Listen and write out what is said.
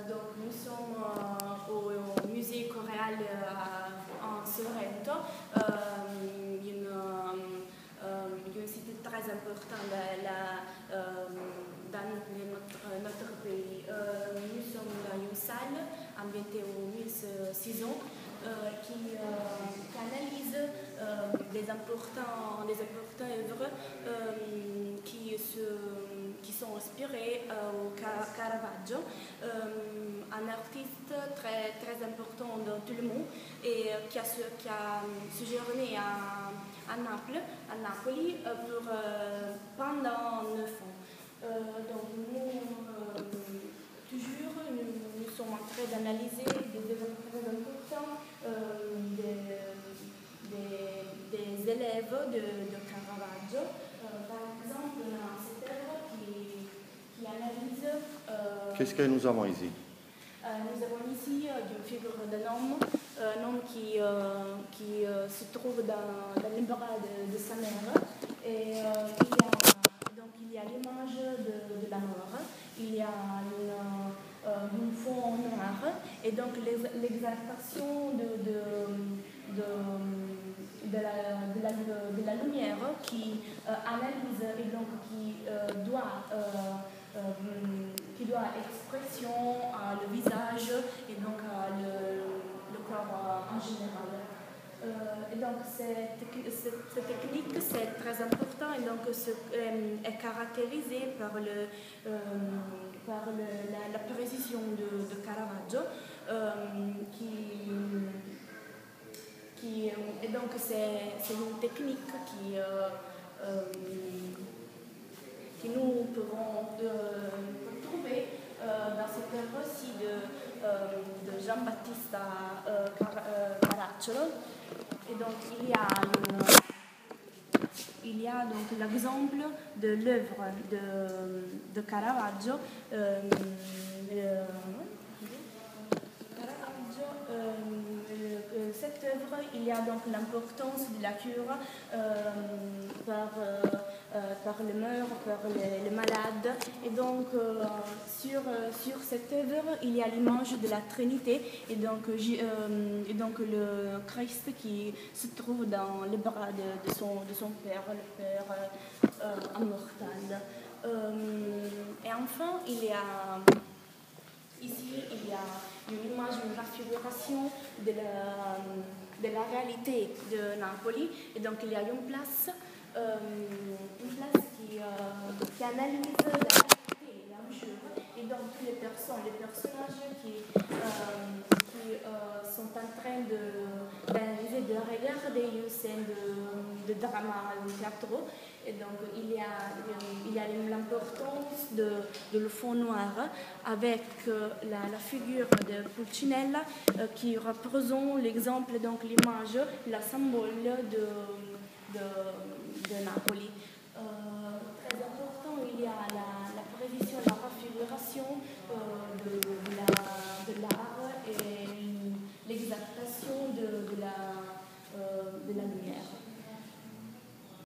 Donc nous sommes au musée Coréal en Sorrento, un site très important dans notre pays. Nous sommes dans une salle ambientée aux 1600 qui analyse des importantes œuvres qui sont inspirées au Caravaggio, un artiste très, très important dans tout le monde et qui a séjourné à Napoli pendant 9 ans. Donc nous sommes en train d'analyser des œuvres très importantes des élèves de Caravaggio. Par exemple, cette œuvre qui analyse... Qu'est-ce que nous avons ici? Nous avons ici une figure d'un homme, un homme qui se trouve dans les bras de sa mère. Et il y a l'image de la mort, il y a un fond noir, et donc l'exaltation de la lumière qui analyse et donc qui doit expression à le visage et donc à le corps en général. Et donc cette technique c'est très important et donc est caractérisée par la précision de Caravaggio et donc c'est une technique qui nous pouvons trouver dans cette œuvre-ci de Giambattista Caracciolo. Et donc il y a donc l'exemple de l'œuvre de Caravaggio. Cette œuvre, il y a donc l'importance de la cure par le mort, par les malades. Et donc, sur cette œuvre, il y a l'image de la Trinité et donc le Christ qui se trouve dans les bras de son Père, le Père immortel. Et enfin, ici, il y a une image, une raffiguration de la réalité de Napoli. Et donc, il y a une place qui analyse la réalité et l'enjeu. Et donc, tous les personnages qui sont en train d'analyser, de regarder une scène de drama ou théâtre. Et donc, il y a l'importance de le fond noir avec la figure de Pulcinella qui représente l'exemple, donc l'image, la symbole de Napoli. Très important, il y a la précision,